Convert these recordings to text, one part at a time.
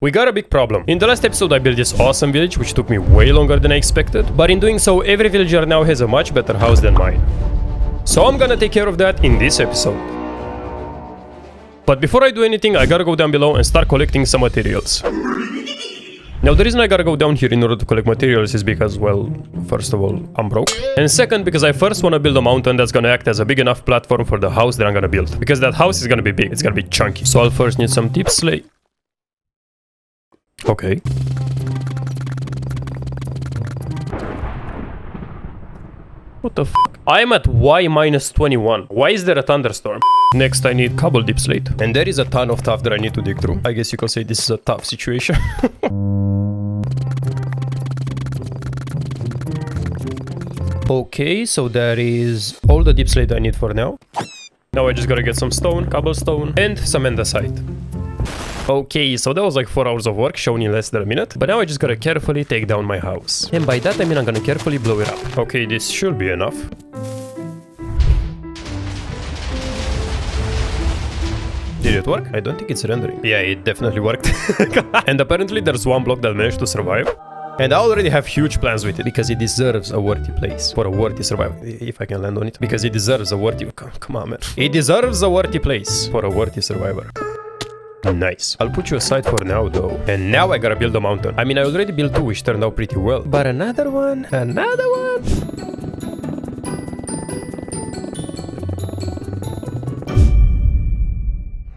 We got a big problem. In the last episode I built this awesome village which took me way longer than I expected, but in doing so every villager now has a much better house than mine. So I'm gonna take care of that in this episode. But before I do anything I gotta go down below and start collecting some materials. Now the reason I gotta go down here in order to collect materials is because, well, first of all, I'm broke. And second, because I first wanna build a mountain that's gonna act as a big enough platform for the house that I'm gonna build. Because that house is gonna be big, it's gonna be chunky. So I'll first need some deep slate. Okay. What the f***? I'm at Y-21. Why is there a thunderstorm? Next I need cobble deep slate. And there is a ton of stuff that I need to dig through. I guess you could say this is a tough situation. Okay, so that is all the deep slate I need for now. Now I just gotta get some stone, cobblestone, and some andesite. Okay, so that was like 4 hours of work shown in less than a minute, but now I just gotta carefully take down my house. And by that I mean I'm gonna carefully blow it up. Okay, this should be enough. Did it work? I don't think it's rendering. Yeah, it definitely worked. And apparently there's one block that managed to survive. And I already have huge plans with it, because it deserves a worthy place for a worthy survivor. If I can land on it. Because it deserves a worthy... Come on, man. It deserves a worthy place for a worthy survivor. Nice. I'll put you aside for now though. And now I gotta build a mountain. I mean, I already built two which turned out pretty well. But another one? Another one?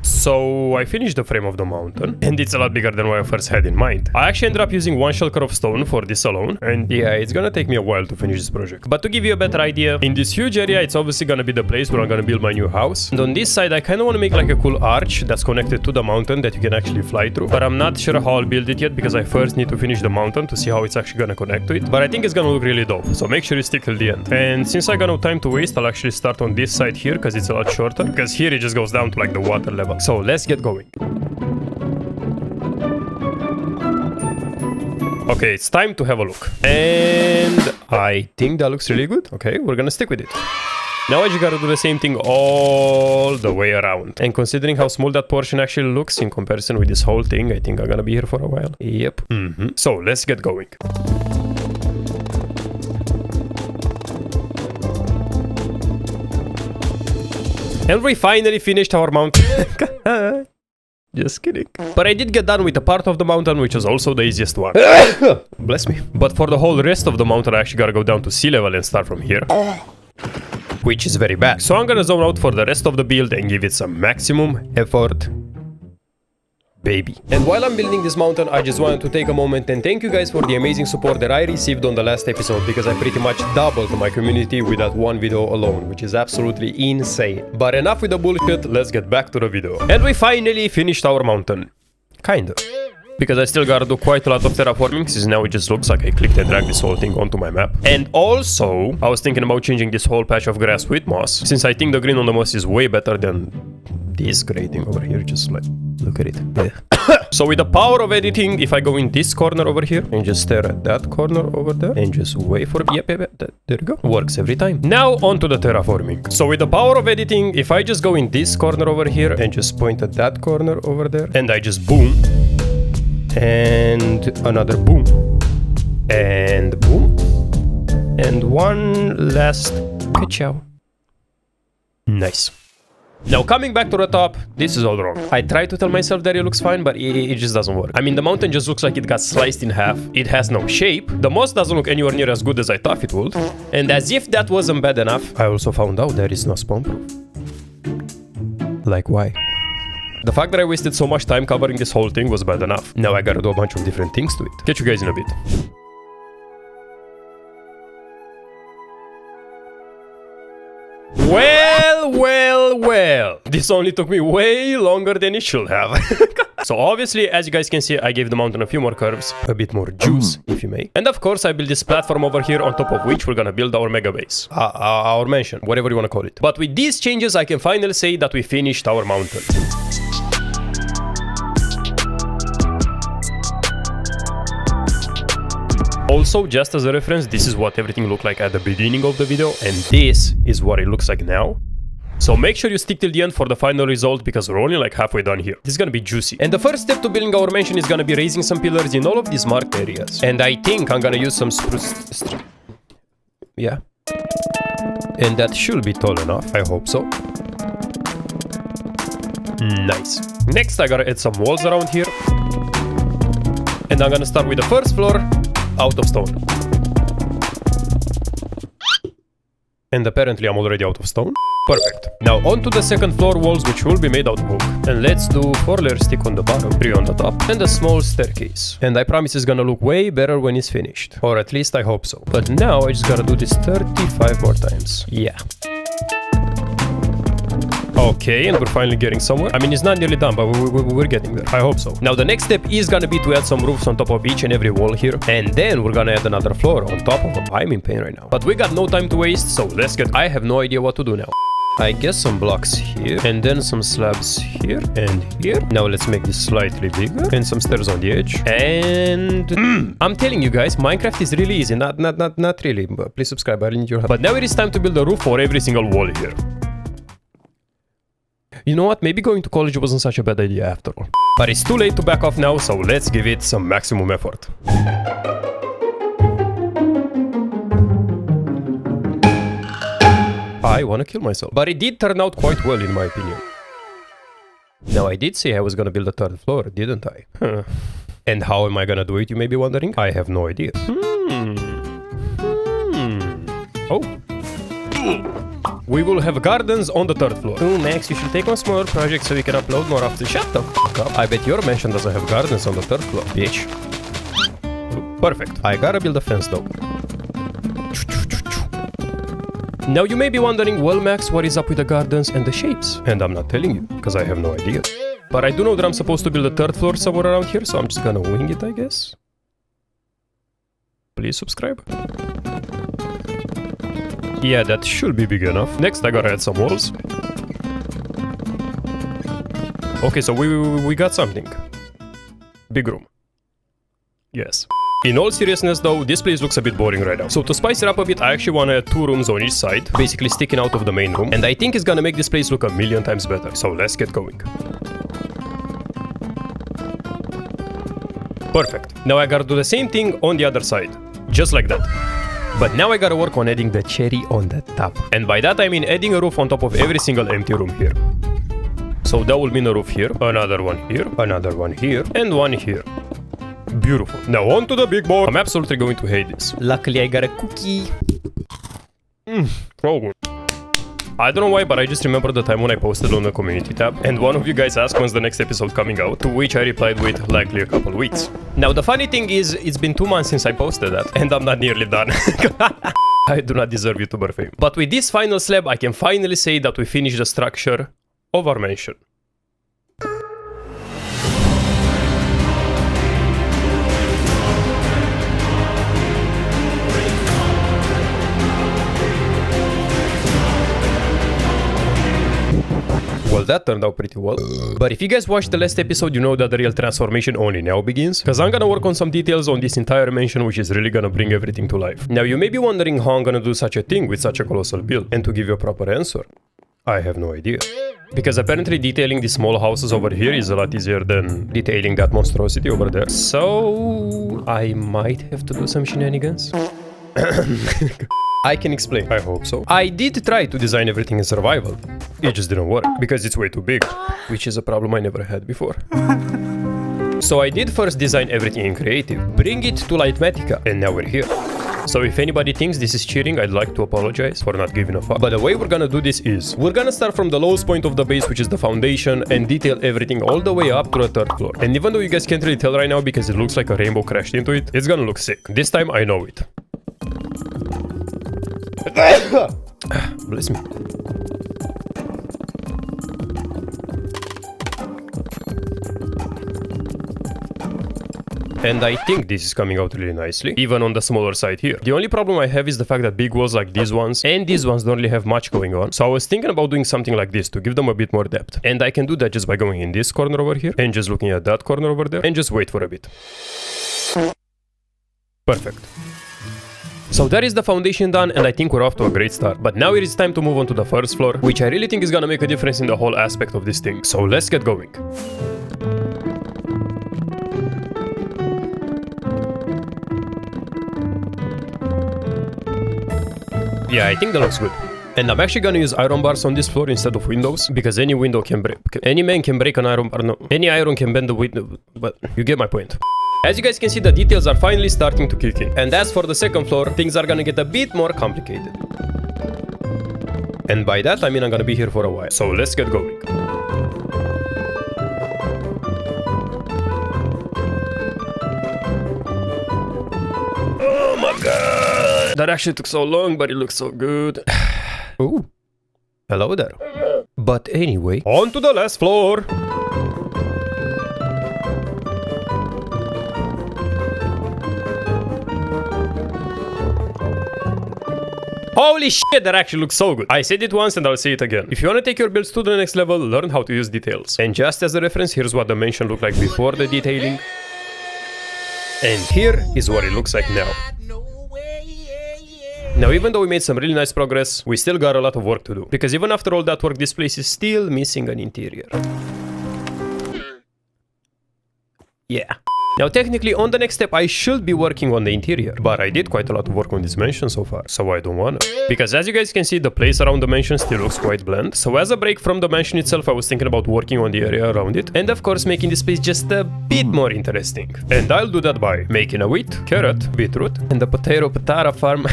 So I finished the frame of the mountain, and it's a lot bigger than what I first had in mind. I actually ended up using one shulker of stone for this alone, and yeah, it's gonna take me a while to finish this project. But to give you a better idea, in this huge area, it's obviously gonna be the place where I'm gonna build my new house. And on this side, I kinda wanna make like a cool arch that's connected to the mountain that you can actually fly through. But I'm not sure how I'll build it yet, because I first need to finish the mountain to see how it's actually gonna connect to it. But I think it's gonna look really dope, so make sure you stick till the end. And since I got no time to waste, I'll actually start on this side here, because it's a lot shorter. Because here it just goes down to like the water level. So let's get going. Okay, it's time to have a look. And I think that looks really good. Okay, we're gonna stick with it. Now I just gotta do the same thing all the way around. And considering how small that portion actually looks in comparison with this whole thing, I think I'm gonna be here for a while. Yep. So let's get going. And we finally finished our mountain. Just kidding. But I did get done with a part of the mountain, which was also the easiest one. Bless me. But for the whole rest of the mountain, I actually gotta go down to sea level and start from here. Which is very bad. So I'm gonna zone out for the rest of the build and give it some maximum effort. Baby. And while I'm building this mountain, I just wanted to take a moment and thank you guys for the amazing support that I received on the last episode, because I pretty much doubled my community with that one video alone, which is absolutely insane. But enough with the bullshit, let's get back to the video. And we finally finished our mountain. Kinda. Because I still gotta do quite a lot of terraforming, since now it just looks like I clicked and dragged this whole thing onto my map. And also, I was thinking about changing this whole patch of grass with moss, since I think the green on the moss is way better than this gray thing over here. Just like, look at it. So with the power of editing, if I go in this corner over here and just stare at that corner over there and just wait for yep, there you go. Works every time. Now on to the terraforming. So with the power of editing, if I just go in this corner over here and just point at that corner over there and I just boom and another boom and boom and one last ka-chow. Nice. Now coming back to the top, this is all wrong. I try to tell myself that it looks fine, but it just doesn't work. I mean, the mountain just looks like it got sliced in half. It has no shape. The moss doesn't look anywhere near as good as I thought it would. And as if that wasn't bad enough, I also found out there is no spawn proof. Like why? The fact that I wasted so much time covering this whole thing was bad enough. Now I gotta do a bunch of different things to it. Catch you guys in a bit. Well, this only took me way longer than it should have. So obviously, as you guys can see, I gave the mountain a few more curves, a bit more juice, if you may. And of course, I built this platform over here on top of which we're gonna build our mega base. Our mansion, whatever you wanna call it. But with these changes, I can finally say that we finished our mountain. Also, just as a reference, this is what everything looked like at the beginning of the video, and this is what it looks like now. So make sure you stick till the end for the final result because we're only like halfway done here. This is gonna be juicy. And the first step to building our mansion is gonna be raising some pillars in all of these marked areas. And I think I'm gonna use some spruce... Yeah. And that should be tall enough, I hope so. Nice. Next I gotta add some walls around here. And I'm gonna start with the first floor out of stone. And apparently I'm already out of stone. Perfect. Now onto the second floor walls, which will be made out of oak. And let's do 4 layer stick on the bottom, 3 on the top, and a small staircase. And I promise it's gonna look way better when it's finished. Or at least I hope so. But now I just gotta do this 35 more times. Yeah. Okay, and we're finally getting somewhere. I mean, it's not nearly done, but we're getting there. I hope so. Now, the next step is gonna be to add some roofs on top of each and every wall here. And then we're gonna add another floor on top of them. I'm in pain right now. But we got no time to waste, so let's get... I have no idea what to do now. I guess some blocks here, and then some slabs here and here. Now let's make this slightly bigger, and some stairs on the edge. And I'm telling you guys, Minecraft is really easy. Not really, but please subscribe, I really need your help. But now it is time to build a roof for every single wall here. You know what, maybe going to college wasn't such a bad idea after all. But it's too late to back off now, so let's give it some maximum effort. I wanna kill myself. But it did turn out quite well in my opinion. Now I did say I was gonna build a third floor, didn't I? Huh. And how am I gonna do it, you may be wondering? I have no idea. Oh. We will have gardens on the third floor. Oh, Max, you should take on smaller projects so we can upload more often. Shut the fuck up. I bet your mansion doesn't have gardens on the third floor, bitch. Perfect. I gotta build a fence though. Now you may be wondering, well Max, what is up with the gardens and the shapes? And I'm not telling you, because I have no idea. But I do know that I'm supposed to build a third floor somewhere around here, so I'm just gonna wing it, I guess. Please subscribe. Yeah, that should be big enough. Next, I gotta add some walls. Okay, so we got something. Big room. Yes. In all seriousness though, this place looks a bit boring right now. So to spice it up a bit, I actually want to add 2 rooms on each side, basically sticking out of the main room. And I think it's gonna make this place look a million times better. So let's get going. Perfect. Now I gotta do the same thing on the other side. Just like that. But now I gotta work on adding the cherry on the top. And by that I mean adding a roof on top of every single empty room here. So that will mean a roof here, another one here, another one here, and one here. Beautiful. Now on to the big board. I'm absolutely going to hate this. Luckily I got a cookie. So good. I don't know why, but I just remember the time when I posted on the community tab, and one of you guys asked when's the next episode coming out, to which I replied with likely a couple weeks. Now the funny thing is, it's been 2 months since I posted that, and I'm not nearly done. I do not deserve YouTuber fame. But with this final slab, I can finally say that we finished the structure of our mansion. Well, that turned out pretty well. But if you guys watched the last episode, you know that the real transformation only now begins. Because I'm gonna work on some details on this entire mansion, which is really gonna bring everything to life. Now, you may be wondering how I'm gonna do such a thing with such a colossal build. And to give you a proper answer, I have no idea. Because apparently detailing the small houses over here is a lot easier than detailing that monstrosity over there. So I might have to do some shenanigans. I can explain. I hope so. I did try to design everything in survival. It just didn't work because it's way too big, which is a problem I never had before. So I did first design everything in creative, bring it to Litematica, and now we're here. So if anybody thinks this is cheating, I'd like to apologize for not giving a fuck. But the way we're gonna do this is, we're gonna start from the lowest point of the base, which is the foundation, and detail everything all the way up to the third floor. And even though you guys can't really tell right now because it looks like a rainbow crashed into it, it's gonna look sick. This time I know it. Bless me. And I think this is coming out really nicely, even on the smaller side here. The only problem I have is the fact that big walls like these ones and these ones don't really have much going on. So I was thinking about doing something like this to give them a bit more depth. And I can do that just by going in this corner over here and just looking at that corner over there and just wait for a bit. Perfect. So that is the foundation done, and I think we're off to a great start. But now it is time to move on to the first floor, which I really think is gonna make a difference in the whole aspect of this thing. So let's get going. Yeah, I think that looks good. And I'm actually gonna use iron bars on this floor instead of windows, because any window can break. Any man can break an iron bar. No, any iron can bend the window, but you get my point. As you guys can see, the details are finally starting to kick in. And as for the second floor, things are gonna get a bit more complicated. And by that, I mean I'm gonna be here for a while. So let's get going. Oh my god! That actually took so long, but it looks so good. Ooh. Hello there. But anyway, on to the last floor. Holy shit, that actually looks so good. I said it once and I'll say it again. If you want to take your builds to the next level, learn how to use details. And just as a reference, here's what the mansion looked like before the detailing. And here is what it looks like now. Now, even though we made some really nice progress, we still got a lot of work to do. Because even after all that work, this place is still missing an interior. Yeah. Now, technically, on the next step, I should be working on the interior. But I did quite a lot of work on this mansion so far, so I don't wanna. Because as you guys can see, the place around the mansion still looks quite bland. So as a break from the mansion itself, I was thinking about working on the area around it. And of course, making this place just a bit more interesting. And I'll do that by making a wheat, carrot, beetroot, and a potato patata farm.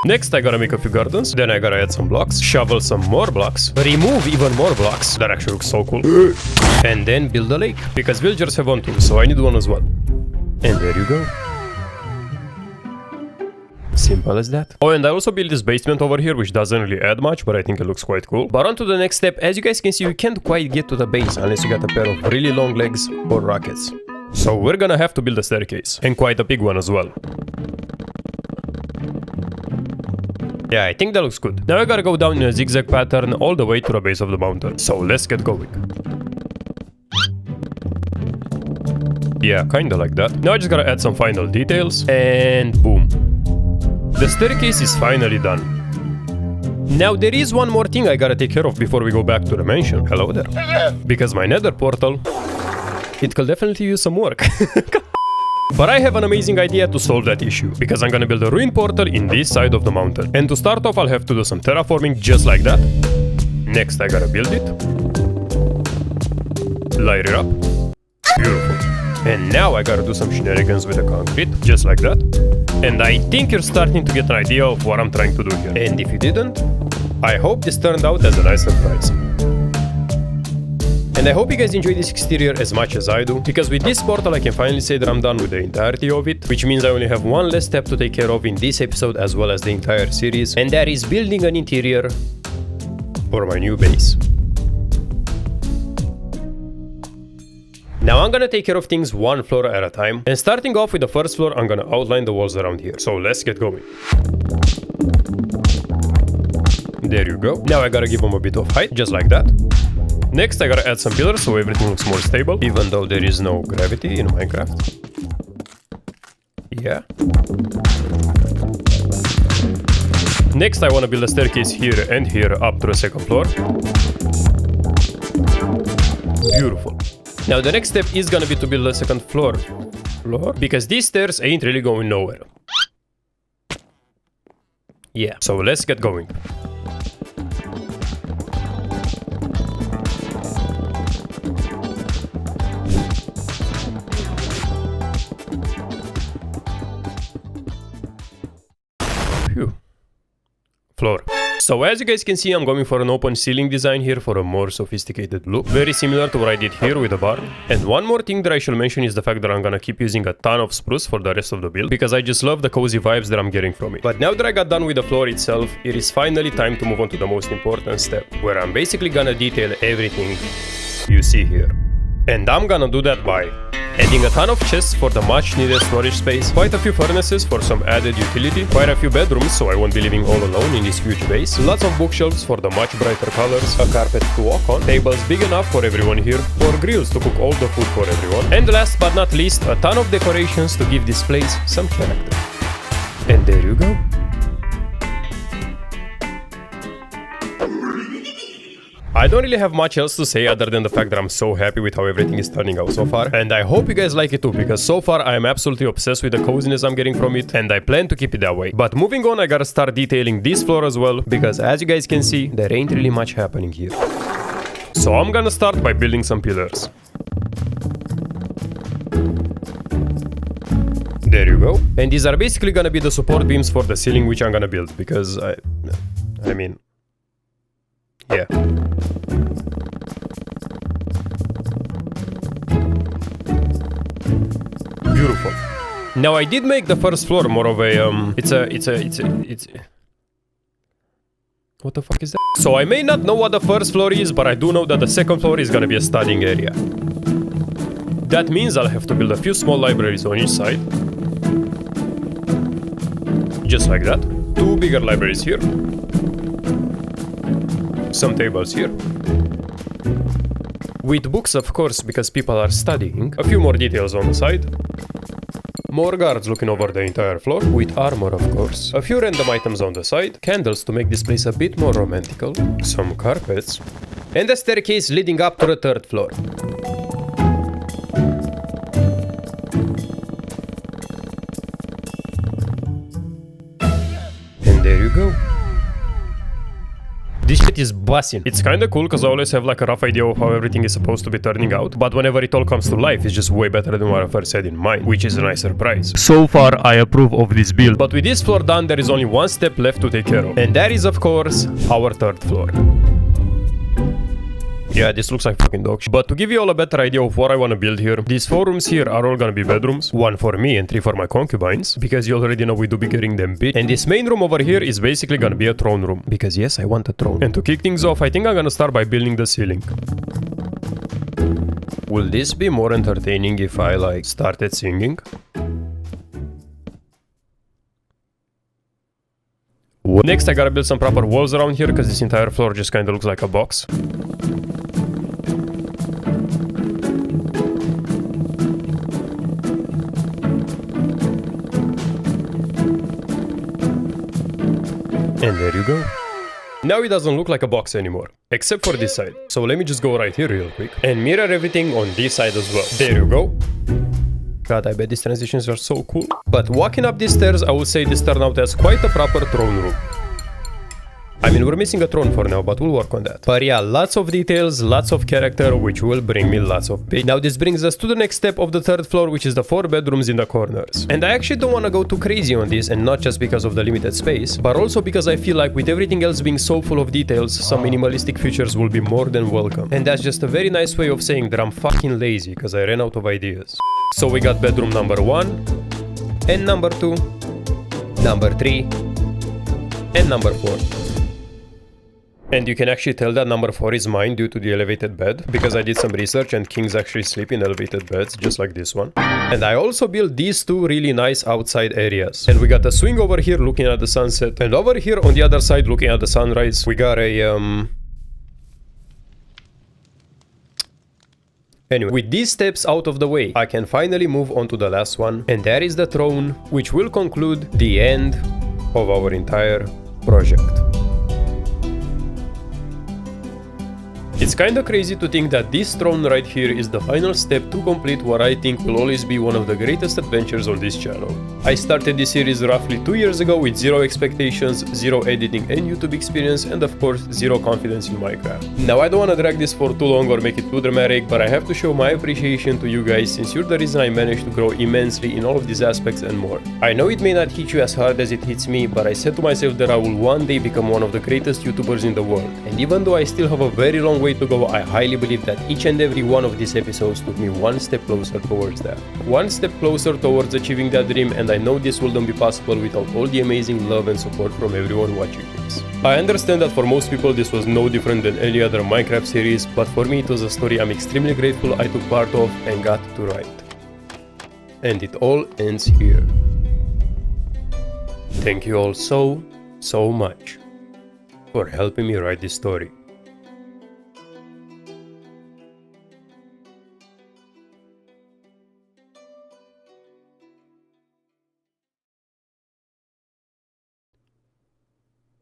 Next, I gotta make a few gardens, then I gotta add some blocks, shovel some more blocks, remove even more blocks, that actually looks so cool, and then build a lake, because villagers have one too, so I need one as well. And there you go. Simple as that. Oh, and I also built this basement over here, which doesn't really add much, but I think it looks quite cool. But on to the next step. As you guys can see, you can't quite get to the base unless you got a pair of really long legs or rockets. So we're gonna have to build a staircase, and quite a big one as well. Yeah, I think that looks good. Now I gotta go down in a zigzag pattern all the way to the base of the mountain. So let's get going. Yeah, kinda like that. Now I just gotta add some final details, and boom. The staircase is finally done. Now there is one more thing I gotta take care of before we go back to the mansion. Hello there. Because my nether portal, it could definitely use some work. But I have an amazing idea to solve that issue, because I'm gonna build a ruin portal in this side of the mountain. And to start off, I'll have to do some terraforming just like that. Next, I gotta build it. Light it up. Beautiful. And now I gotta do some shenanigans with the concrete, just like that. And I think you're starting to get an idea of what I'm trying to do here. And if you didn't, I hope this turned out as a nice surprise. And I hope you guys enjoy this exterior as much as I do, because with this portal I can finally say that I'm done with the entirety of it, which means I only have one less step to take care of in this episode as well as the entire series, and that is building an interior for my new base. Now I'm gonna take care of things one floor at a time, and starting off with the first floor, I'm gonna outline the walls around here. So let's get going. There you go. Now I gotta give them a bit of height, just like that. Next, I gotta add some pillars so everything looks more stable, even though there is no gravity in Minecraft. Yeah. Next, I wanna build a staircase here and here up to the second floor. Beautiful. Now the next step is gonna be to build a second floor. Because these stairs ain't really going nowhere. Yeah, so let's get going. Floor. So as you guys can see, I'm going for an open ceiling design here for a more sophisticated look. Very similar to what I did here with the barn. And one more thing that I should mention is the fact that I'm gonna keep using a ton of spruce for the rest of the build, because I just love the cozy vibes that I'm getting from it. But now that I got done with the floor itself, it is finally time to move on to the most important step, where I'm basically gonna detail everything you see here. And I'm gonna do that by Adding a ton of chests for the much needed storage space, quite a few furnaces for some added utility, quite a few bedrooms so I won't be living all alone in this huge base, lots of bookshelves for the much brighter colors, a carpet to walk on, tables big enough for everyone here, 4 grills to cook all the food for everyone, and last but not least, a ton of decorations to give this place some character. And there you go. I don't really have much else to say other than the fact that I'm so happy with how everything is turning out so far, and I hope you guys like it too, because so far I am absolutely obsessed with the coziness I'm getting from it, and I plan to keep it that way. But moving on, I gotta start detailing this floor as well, because as you guys can see, there ain't really much happening here. So I'm gonna start by building some pillars. There you go. And these are basically gonna be the support beams for the ceiling which I'm gonna build, because I mean... yeah. Beautiful. Now I did make the first floor more of a it's what the fuck is that? So I may not know what the first floor is, but I do know that the second floor is gonna be a studying area. That means I'll have to build a few small libraries on each side. Just like that. 2 bigger libraries here. Some tables here. With books, of course, because people are studying. A few more details on the side. More guards looking over the entire floor, with armor, of course. A few random items on the side. Candles to make this place a bit more romantical. Some carpets. And a staircase leading up to the 3rd floor. And there you go. This shit is bussin'. It's kinda cool cause I always have like a rough idea of how everything is supposed to be turning out, but whenever it all comes to life, it's just way better than what I first had in mind, which is a nice surprise. So far, I approve of this build. But with this floor done, there is only one step left to take care of, and that is, of course, our 3rd floor. Yeah, this looks like fucking dog shit. But to give you all a better idea of what I want to build here, these 4 rooms here are all gonna be bedrooms. 1 for me and 3 for my concubines, because you already know we do be getting them bit. And this main room over here is basically gonna be a throne room, because yes, I want a throne. And to kick things off, I think I'm gonna start by building the ceiling. Will this be more entertaining if I like started singing? Next, I gotta build some proper walls around here, because this entire floor just kinda looks like a box. And there you go. Now it doesn't look like a box anymore, except for this side. So let me just go right here real quick and mirror everything on this side as well. There you go. God, I bet these transitions are so cool. But walking up these stairs, I would say this turned out as quite a proper throne room. I mean, we're missing a throne for now, but we'll work on that. But yeah, lots of details, lots of character, which will bring me lots of pay. Now this brings us to the next step of the 3rd floor, which is the 4 bedrooms in the corners. And I actually don't want to go too crazy on this, and not just because of the limited space, but also because I feel like with everything else being so full of details, some minimalistic features will be more than welcome. And that's just a very nice way of saying that I'm fucking lazy, because I ran out of ideas. So we got bedroom number 1, and number 2, number 3, and number 4. And you can actually tell that number 4 is mine due to the elevated bed, because I did some research and kings actually sleep in elevated beds, just like this one. And I also built these 2 really nice outside areas. And we got a swing over here looking at the sunset, and over here on the other side looking at the sunrise, we got a Anyway, with these steps out of the way, I can finally move on to the last one, and that is the throne, which will conclude the end of our entire project. It's kinda crazy to think that this throne right here is the final step to complete what I think will always be one of the greatest adventures on this channel. I started this series roughly 2 years ago with 0 expectations, 0 editing and YouTube experience, and of course 0 confidence in Minecraft. Now I don't wanna drag this for too long or make it too dramatic, but I have to show my appreciation to you guys, since you're the reason I managed to grow immensely in all of these aspects and more. I know it may not hit you as hard as it hits me, but I said to myself that I will one day become one of the greatest YouTubers in the world. And even though I still have a very long way to go, I highly believe that each and every one of these episodes took me one step closer towards that. One step closer towards achieving that dream, and I know this wouldn't be possible without all the amazing love and support from everyone watching this. I understand that for most people this was no different than any other Minecraft series, but for me it was a story I'm extremely grateful I took part of and got to write. And it all ends here. Thank you all so much for helping me write this story.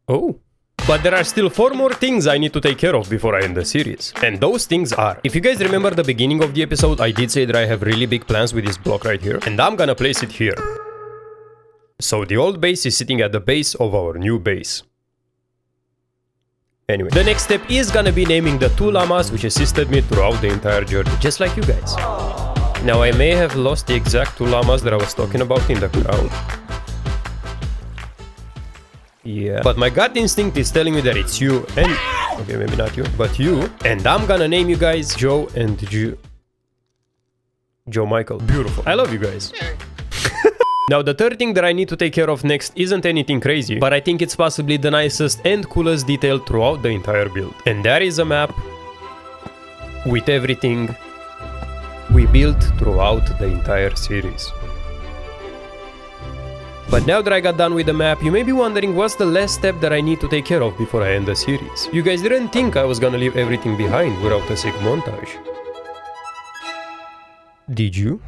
Oh. But there are still 4 more things I need to take care of before I end the series. And those things are... If you guys remember the beginning of the episode, I did say that I have really big plans with this block right here. And I'm gonna place it here. So the old base is sitting at the base of our new base. Anyway, the next step is gonna be naming the 2 llamas which assisted me throughout the entire journey, just like you guys. Now I may have lost the exact 2 llamas that I was talking about in the crowd. Yeah, but my gut instinct is telling me that it's you and... Okay, maybe not you, but you. And I'm gonna name you guys Joe and Joe Michael. Beautiful. I love you guys. Now the third thing that I need to take care of next isn't anything crazy, but I think it's possibly the nicest and coolest detail throughout the entire build. And that is a map with everything we built throughout the entire series. But now that I got done with the map, you may be wondering what's the last step that I need to take care of before I end the series. You guys didn't think I was gonna leave everything behind without a sick montage. Did you?